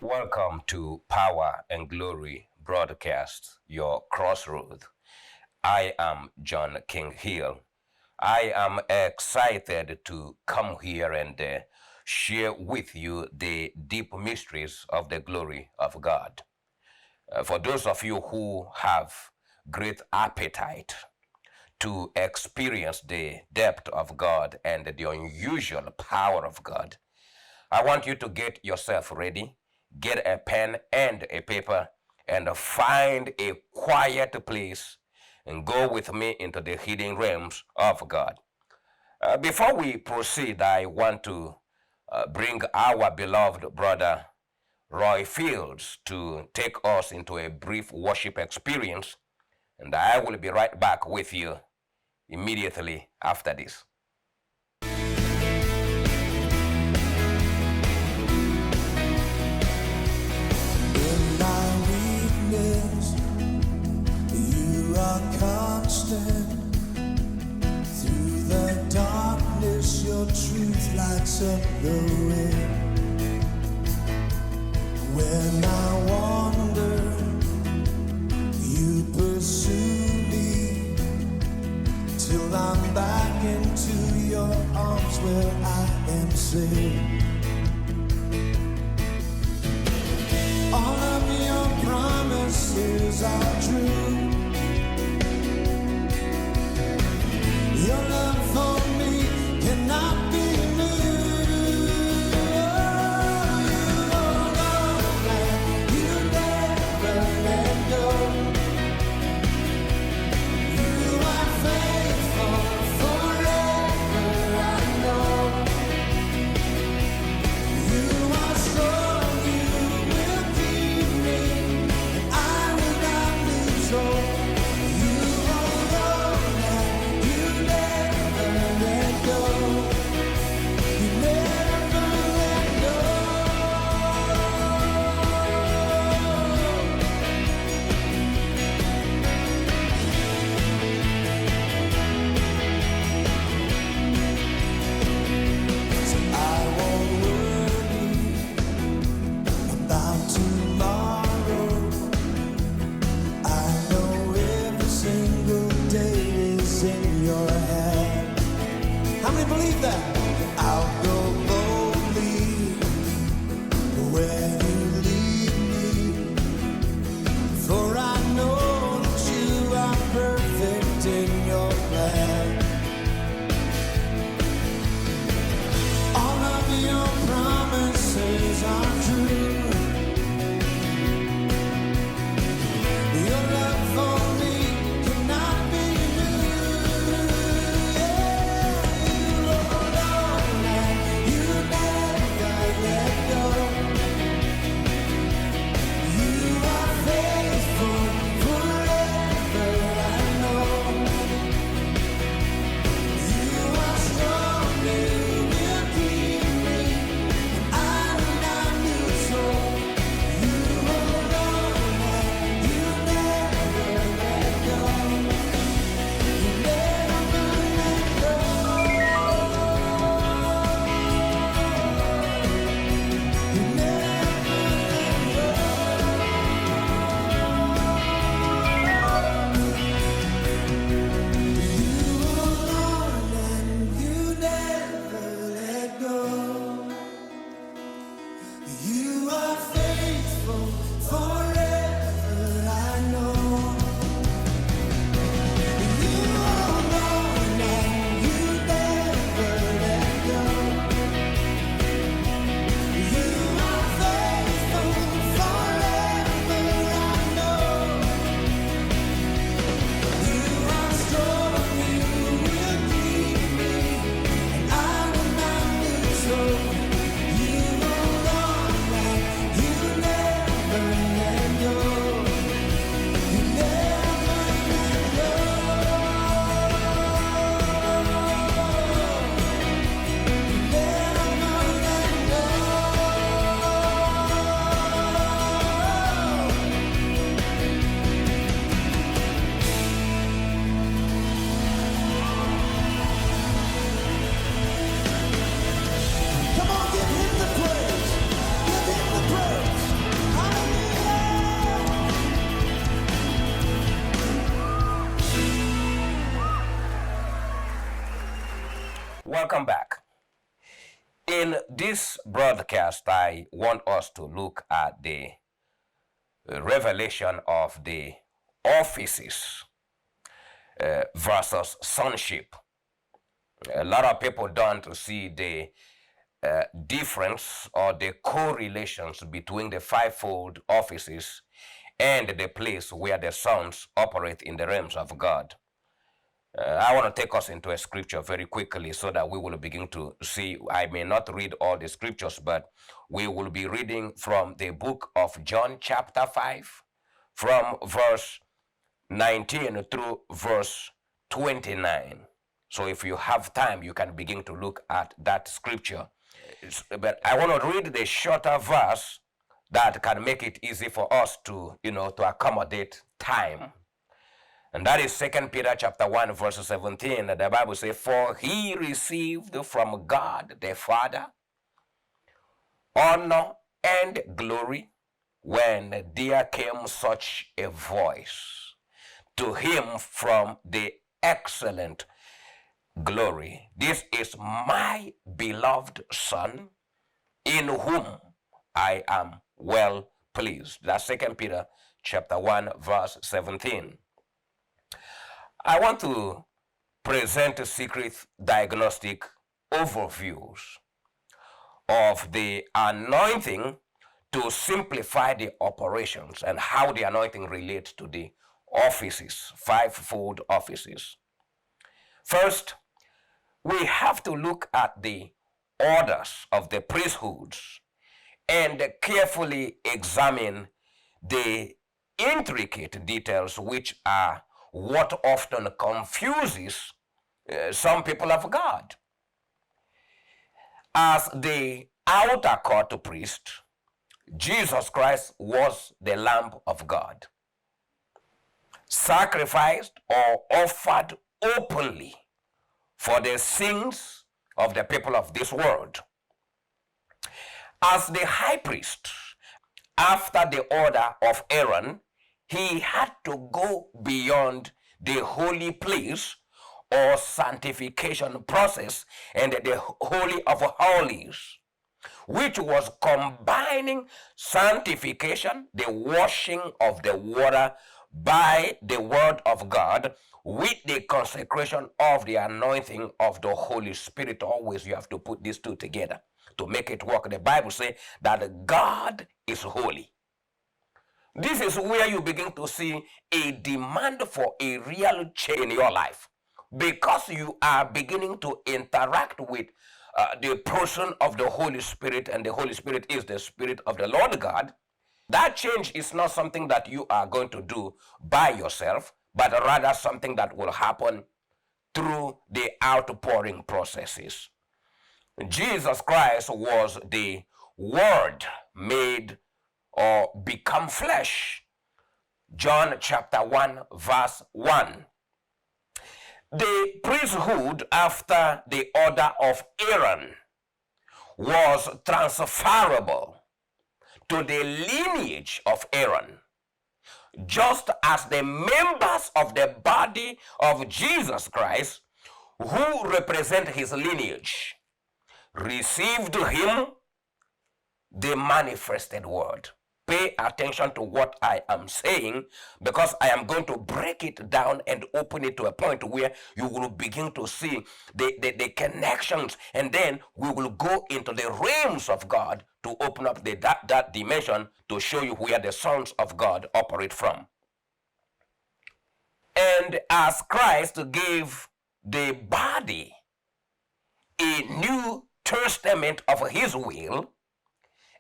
Welcome to Power and Glory broadcast, your crossroad. I am John King Hill. I am excited to come here and share with you the deep mysteries of the glory of God. For those of you who have great appetite to experience the depth of God and the unusual power of God, I want you to get yourself ready, get a pen and a paper, and find a quiet place and go with me into the hidden realms of God. Before we proceed, I want to bring our beloved brother Roy Fields to take us into a brief worship experience, and I will be right back with you immediately after this. In my weakness, you are constant. Through the darkness, your truth lights up the way. When I wander, you pursue me till I'm back into your arms where I am safe. All of your promises are true. Your love for me cannot be moved. You hold on and you never let go. You are faithful forever, I know. You are strong, you will keep me, and I will not lose hope. You hold on and you never let go. You never let go. So I won't worry about tomorrow. I know every single day is in your hand. How many believe that? I'll go boldly where you lead me, for I know that you are perfect in your plan. All of your promises are true. Your love for me cannot be moved. Yeah, you hold on and you never let go. You are faithful forever, I know. You are strong, you will keep me, and I will not lose hope. You hold on and you never let go. You never let go. You never let go. You hold on and you never let go. You are faithful forever, I know. You hold on and you never let go. You are faithful forever, I know. You are strong, you will keep me, and I will not lose hope. You hold on and you never let In this broadcast, I want us to look at the revelation of the offices versus sonship. A lot of people don't see the difference or the correlations between the fivefold offices and the place where the sons operate in the realms of God. I want to take us into a scripture very quickly so that we will begin to see. I may not read all the scriptures, but we will be reading from the book of John chapter 5 from verse 19 through verse 29. So if you have time, you can begin to look at that scripture. But I want to read the shorter verse that can make it easy for us to, to accommodate time. And that is 2 Peter chapter 1, verse 17. The Bible says, "For he received from God the Father honor and glory when there came such a voice to him from the excellent glory. This is my beloved Son, in whom I am well pleased." That's 2 Peter chapter 1, verse 17. I want to present a secret diagnostic overviews of the anointing to simplify the operations and how the anointing relates to the offices, fivefold offices. First, we have to look at the orders of the priesthoods and carefully examine the intricate details, which are what often confuses some people of God. As the outer court priest, Jesus Christ was the Lamb of God, sacrificed or offered openly for the sins of the people of this world. As the high priest, after the order of Aaron, he had to go beyond the holy place or sanctification process and the Holy of Holies, which was combining sanctification, the washing of the water by the word of God, with the consecration of the anointing of the Holy Spirit. Always you have to put these two together to make it work. The Bible says that God is holy. This is where you begin to see a demand for a real change in your life, because you are beginning to interact with the person of the Holy Spirit, and the Holy Spirit is the Spirit of the Lord God. That change is not something that you are going to do by yourself, but rather something that will happen through the outpouring processes. Jesus Christ was the Word made or become flesh. John chapter 1, verse 1. The priesthood after the order of Aaron was transferable to the lineage of Aaron, just as the members of the body of Jesus Christ, who represent his lineage, received him, the manifested word. Pay attention to what I am saying, because I am going to break it down and open it to a point where you will begin to see the connections, and then we will go into the realms of God to open up that dimension to show you where the sons of God operate from. And as Christ gave the body a new testament of his will,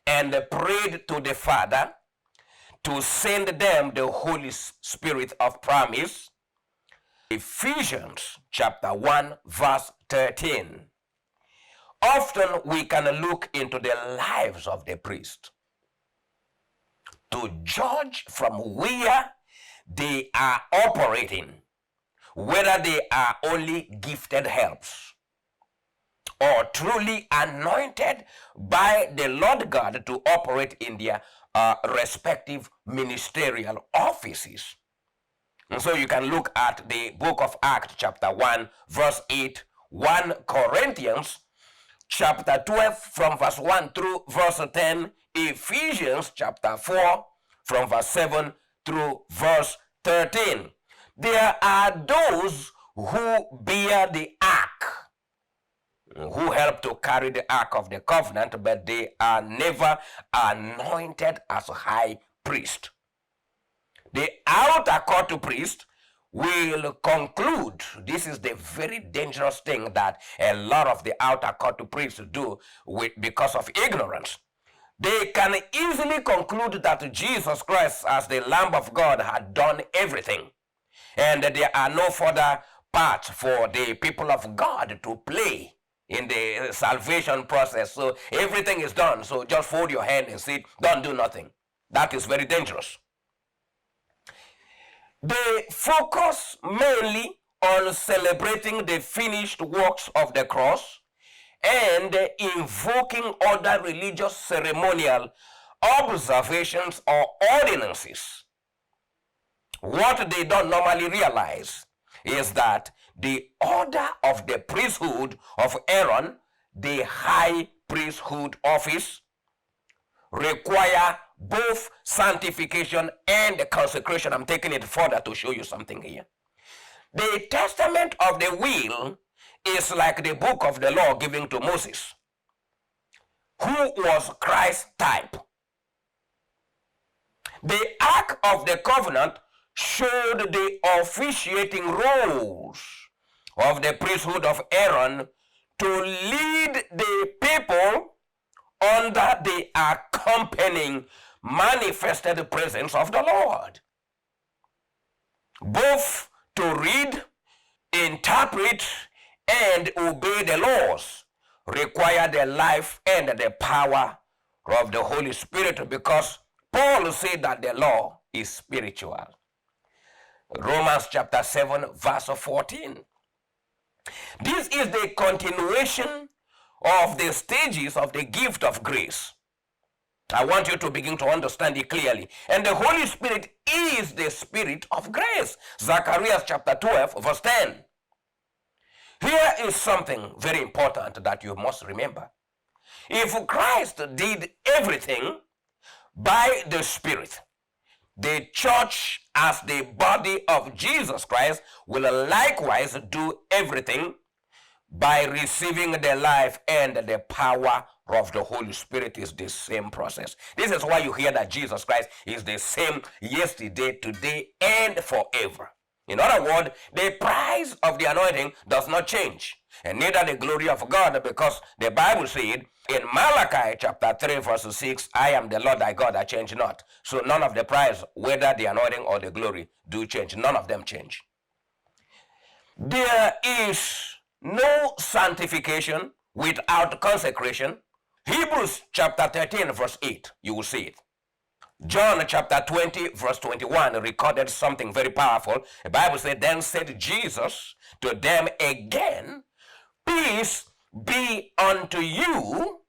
and prayed to the Father to send them the Holy Spirit of promise. Ephesians chapter 1, verse 13. Often we can look into the lives of the priest to judge from where they are operating, whether they are only gifted helps or truly anointed by the Lord God to operate in their respective ministerial offices. And so you can look at the book of Acts chapter 1, verse 8, 1 Corinthians chapter 12 from verse 1 through verse 10, Ephesians chapter 4 from verse 7 through verse 13. There are those who bear the ark, who help to carry the ark of the covenant, but they are never anointed as high priest. The outer court priest will conclude, this is the very dangerous thing that a lot of the outer court priests do because of ignorance. They can easily conclude that Jesus Christ as the Lamb of God had done everything, and there are no further parts for the people of God to play in the salvation process. So everything is done, so just fold your hand and sit, don't do nothing. That is very dangerous. They focus mainly on celebrating the finished works of the cross and invoking other religious ceremonial observations or ordinances. What they don't normally realize is that the order of the priesthood of Aaron, the high priesthood office, require both sanctification and consecration. I'm taking it further to show you something here. The testament of the will is like the book of the law given to Moses, who was Christ's type. The Ark of the Covenant showed the officiating roles of the priesthood of Aaron to lead the people under the accompanying manifested presence of the Lord, both to read, interpret, and obey the laws require the life and the power of the Holy Spirit, because Paul said that the law is spiritual. Romans chapter 7 verse 14. This is the continuation of the stages of the gift of grace. I want you to begin to understand it clearly. And the Holy Spirit is the Spirit of grace. Zechariah chapter 12 verse 10. Here is something very important that you must remember. If Christ did everything by the Spirit, the church as the body of Jesus Christ will likewise do everything by receiving the life and the power of the Holy Spirit. Is the same process. This is why you hear that Jesus Christ is the same yesterday, today, and forever. In other words, the price of the anointing does not change, and neither the glory of God, because the Bible said in Malachi chapter 3 verse 6, I am the Lord thy God, I change not. So none of the price, whether the anointing or the glory, do change. None of them change. There is no sanctification without consecration. Hebrews chapter 13 verse 8, you will see it. John chapter 20 verse 21 recorded something very powerful. The Bible said, then said Jesus to them again, peace be unto you,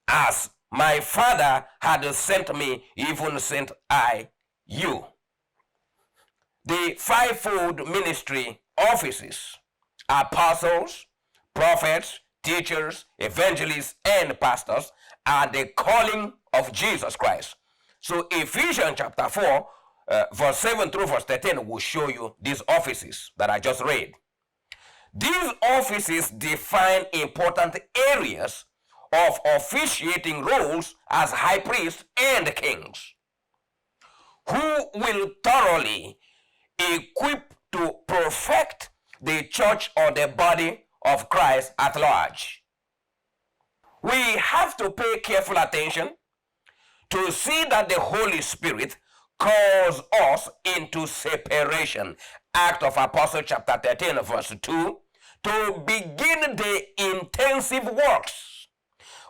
as my Father had sent me, even sent I you. The fivefold ministry offices, apostles, prophets, teachers, evangelists, and pastors, are the calling of Jesus Christ. So Ephesians chapter 4 verse 7 through verse 13 will show you these offices that I just read. These offices define important areas of officiating roles as high priests and kings, who will thoroughly equip to perfect the church or the body of Christ at large. We have to pay careful attention to see that the Holy Spirit calls us into separation. Act of Apostle chapter 13 verse 2, to begin the intensive works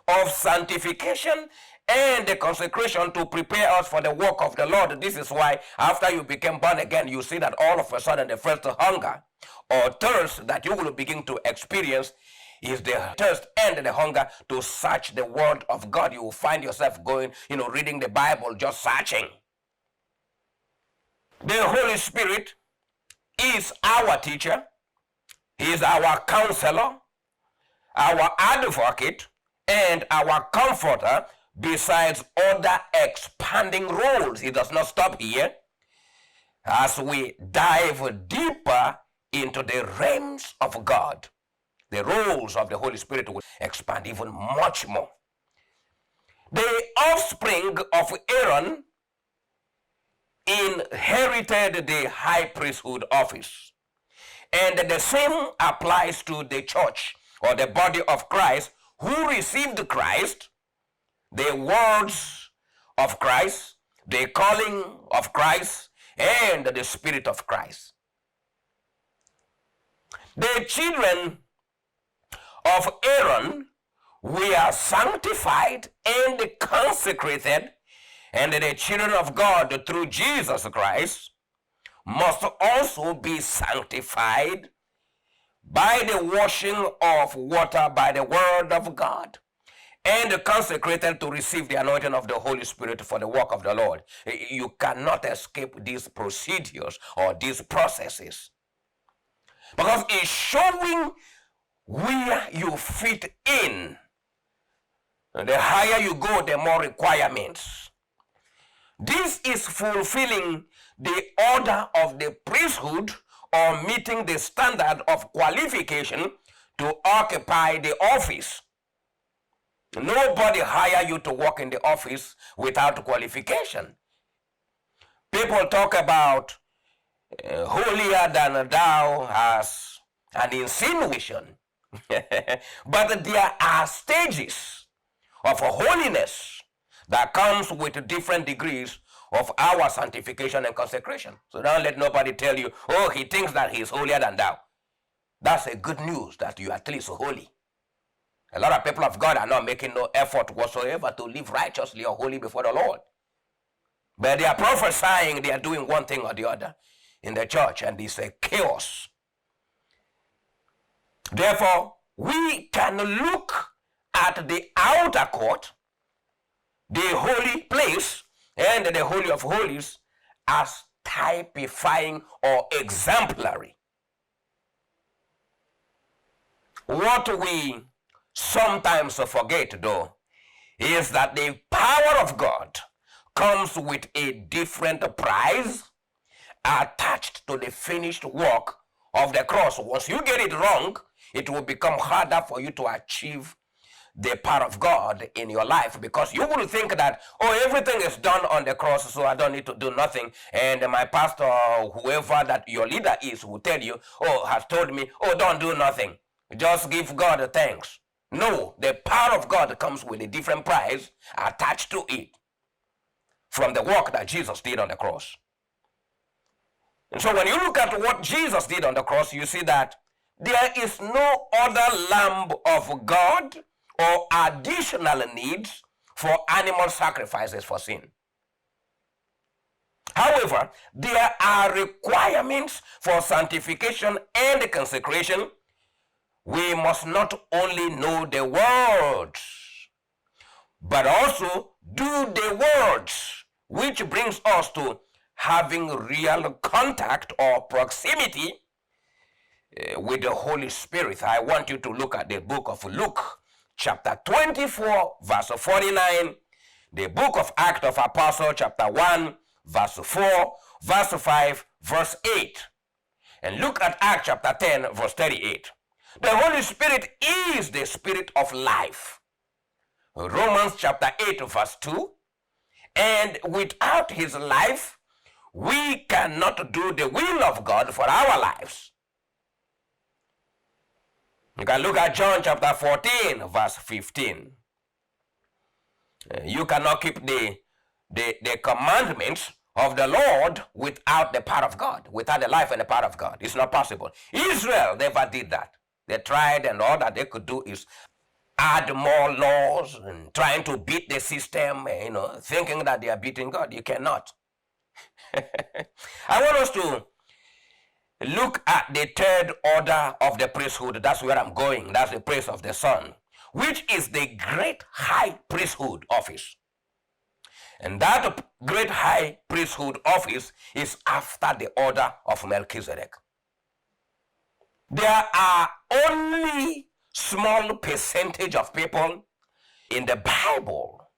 of sanctification and the consecration to prepare us for the work of the Lord. This is why after you became born again, you see that all of a sudden the first hunger or thirst that you will begin to experience is the thirst and the hunger to search the word of God. You will find yourself going, reading the Bible, just searching. The Holy Spirit is our teacher. He is our counselor, our advocate, and our comforter, besides other expanding roles. It does not stop here. As we dive deeper into the realms of God, the roles of the Holy Spirit will expand even much more. The offspring of Aaron inherited the high priesthood office. And the same applies to the church or the body of Christ who received Christ, the words of Christ, the calling of Christ, and the Spirit of Christ. The children of Aaron were sanctified and consecrated, and the children of God through Jesus Christ must also be sanctified by the washing of water by the word of God, and consecrated to receive the anointing of the Holy Spirit for the work of the Lord. You cannot escape these procedures or these processes, because it's showing where you fit in. The higher you go, the more requirements. This is fulfilling the order of the priesthood, or meeting the standard of qualification to occupy the office. Nobody hire you to work in the office without qualification. People talk about holier than thou as an insinuation. But there are stages of holiness that comes with different degrees of our sanctification and consecration. So don't let nobody tell you, oh, he thinks that he is holier than thou. That's a good news that you are at least holy. A lot of people of God are not making no effort whatsoever to live righteously or holy before the Lord. But they are prophesying they are doing one thing or the other in the church, and it's a chaos. Therefore, we can look at the outer court, the holy place, and the Holy of Holies as typifying or exemplary. What we sometimes forget, though, is that the power of God comes with a different price attached to the finished work of the cross. Once you get it wrong, it will become harder for you to achieve the power of God in your life, because you will think that, oh, everything is done on the cross, so I don't need to do nothing. And my pastor or whoever that your leader is will tell you, oh, has told me, oh, don't do nothing. Just give God thanks. No, the power of God comes with a different price attached to it from the work that Jesus did on the cross. And so when you look at what Jesus did on the cross, you see that there is no other Lamb of God or additional needs for animal sacrifices for sin. However, there are requirements for sanctification and consecration. We must not only know the words, but also do the words, which brings us to having real contact or proximity with the Holy Spirit. I want you to look at the book of Luke, chapter 24, verse 49, the book of Acts of Apostles, chapter 1, verse 4, verse 5, verse 8. And look at Acts chapter 10, verse 38. The Holy Spirit is the Spirit of life. Romans chapter 8, verse 2. And without his life, we cannot do the will of God for our lives. You can look at John chapter 14, verse 15. You cannot keep the commandments of the Lord without the power of God, without the life and the power of God. It's not possible. Israel never did that. They tried, and all that they could do is add more laws and trying to beat the system, thinking that they are beating God. You cannot. I want us to look at the third order of the priesthood. That's where I'm going. That's the priest of the Son, which is the great high priesthood office. And that great high priesthood office is after the order of Melchizedek. There are only small percentage of people in the Bible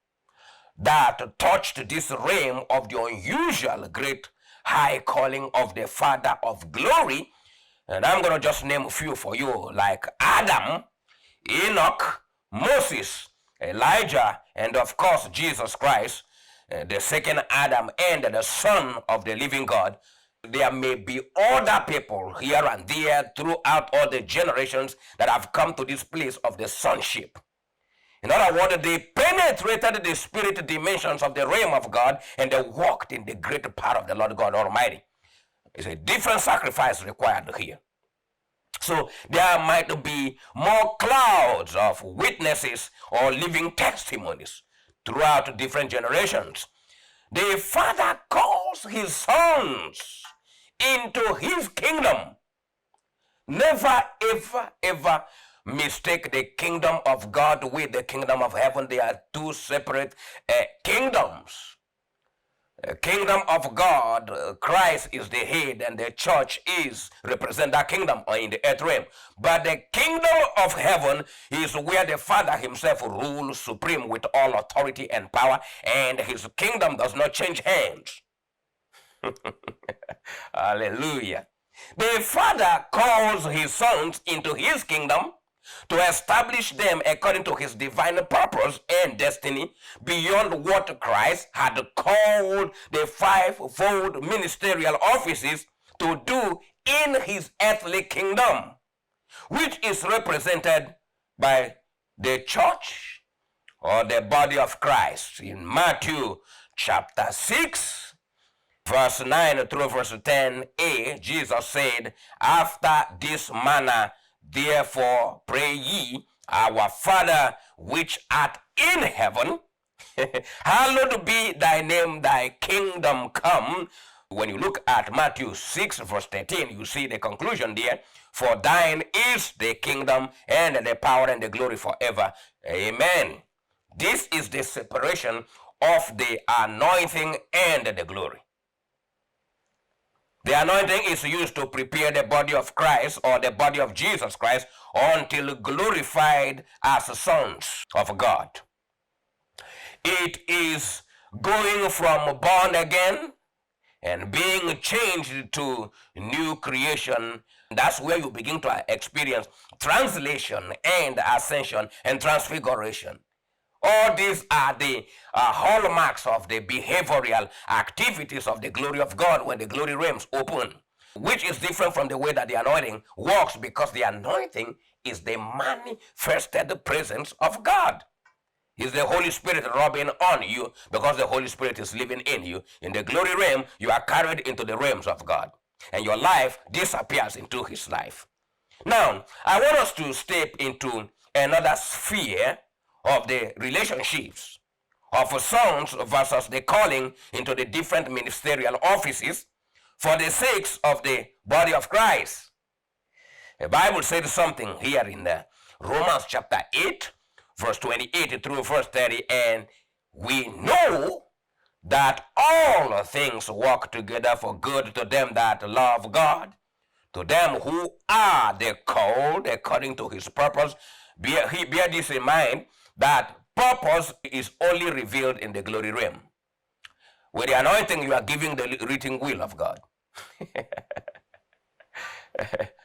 that touched this realm of the unusual great high calling of the Father of glory. And I'm going to just name a few for you, like Adam, Enoch, Moses, Elijah, and of course Jesus Christ, the second Adam and the Son of the living God. There may be other people here and there throughout all the generations that have come to this place of the sonship. In other words, they penetrated the spirit dimensions of the realm of God and they walked in the great power of the Lord God Almighty. It's a different sacrifice required here. So there might be more clouds of witnesses or living testimonies throughout different generations. The Father calls his sons into his kingdom. Never, ever, ever mistake the kingdom of God with the kingdom of heaven. They are two separate kingdoms. Kingdom of God, Christ is the head and the church is represent that kingdom in the earth realm. But the kingdom of heaven is where the Father himself rules supreme with all authority and power, and his kingdom does not change hands. Hallelujah. The Father calls his sons into his kingdom to establish them according to his divine purpose and destiny beyond what Christ had called the fivefold ministerial offices to do in his earthly kingdom, which is represented by the church or the body of Christ. In Matthew chapter 6, verse 9 through verse 10a, Jesus said, "After this manner, therefore pray ye, our Father which art in heaven, hallowed be thy name, thy kingdom come." When you look at Matthew 6 verse 13, you see the conclusion there. "For thine is the kingdom and the power and the glory forever. Amen." This is the separation of the anointing and the glory. The anointing is used to prepare the body of Christ or the body of Jesus Christ until glorified as sons of God. It is going from born again and being changed to new creation. That's where you begin to experience translation and ascension and transfiguration. All these are the hallmarks of the behavioral activities of the glory of God when the glory realms open, which is different from the way that the anointing works, because the anointing is the manifested presence of God. It's the Holy Spirit rubbing on you because the Holy Spirit is living in you. In the glory realm, you are carried into the realms of God, and your life disappears into his life. Now, I want us to step into another sphere of the relationships of sons versus the calling into the different ministerial offices for the sakes of the body of Christ. The Bible says something here in Romans chapter 8, verse 28 through verse 30, and we know that all things work together for good to them that love God, to them who are the called according to his purpose. Bear this in mind, that purpose is only revealed in the glory realm. With the anointing, you are giving the written will of God.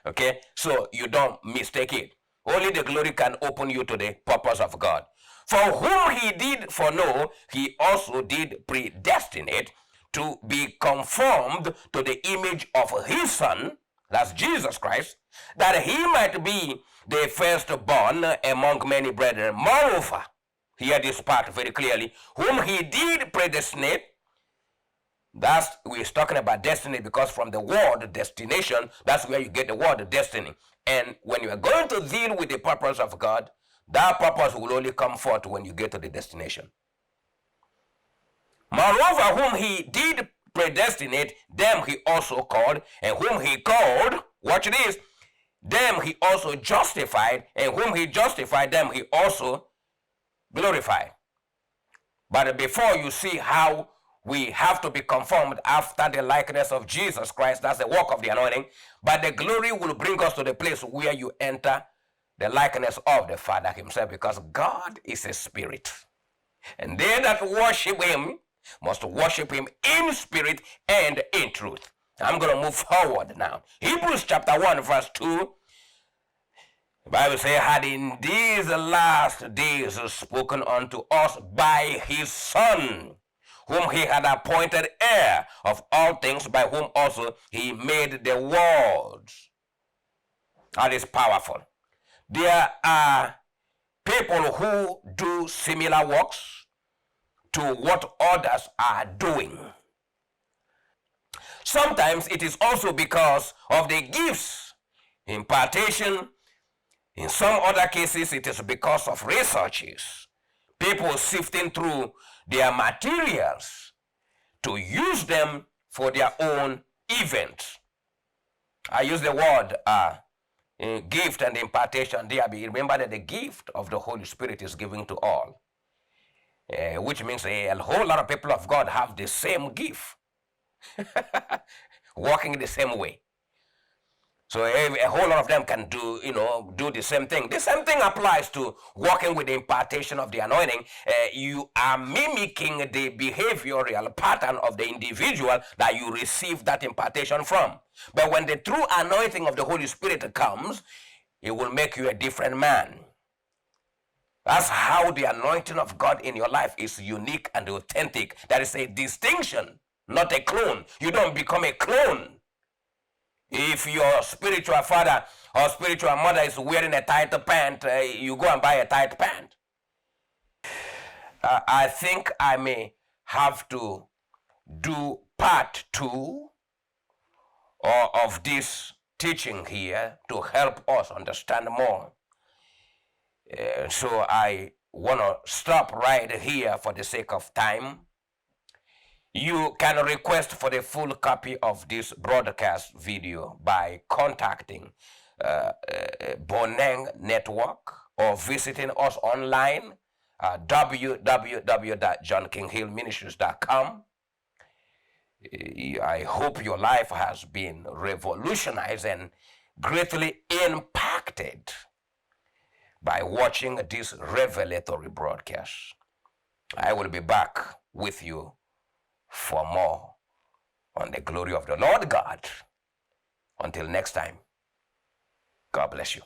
Okay, so you don't mistake it. Only the glory can open you to the purpose of God. For whom he did foreknow, he also did predestinate to be conformed to the image of his Son, that's Jesus Christ, that he might be the firstborn among many brethren. Moreover, hear this part very clearly, whom he did predestinate. We're talking about destiny, because from the word destination, that's where you get the word destiny. And when you are going to deal with the purpose of God, that purpose will only come forth when you get to the destination. Moreover, whom he did predestinate, them he also called, and whom he called, watch this, them he also justified, and whom he justified, them he also glorified. But before you see how we have to be conformed after the likeness of Jesus Christ, that's the work of the anointing, but the glory will bring us to the place where you enter the likeness of the Father himself, because God is a spirit. And they that worship him must worship him in spirit and in truth. I'm going to move forward now. Hebrews chapter 1 verse 2. The Bible says, had in these last days spoken unto us by his Son, whom he had appointed heir of all things, by whom also he made the worlds. That is powerful. There are people who do similar works to what others are doing. Sometimes it is also because of the gifts, impartation. In some other cases, it is because of researches. People sifting through their materials to use them for their own events. I use the word gift and impartation there. Remember that the gift of the Holy Spirit is given to all, which means a whole lot of people of God have the same gift, working the same way. So a whole lot of them can do the same thing. The same thing applies to working with the impartation of the anointing. You are mimicking the behavioral pattern of the individual that you receive that impartation from. But when the true anointing of the Holy Spirit comes, it will make you a different man. That's how the anointing of God in your life is unique and authentic. That is a distinction, not a clone. You don't become a clone. If your spiritual father or spiritual mother is wearing a tight pant, you go and buy a tight pant. I think I may have to do part 2 of this teaching here to help us understand more. So I want to stop right here for the sake of time. You can request for the full copy of this broadcast video by contacting Boneng Network or visiting us online at www.johnkinghillministries.com. I hope your life has been revolutionized and greatly impacted by watching this revelatory broadcast. I will be back with you for more on the glory of the Lord God. Until next time, God bless you.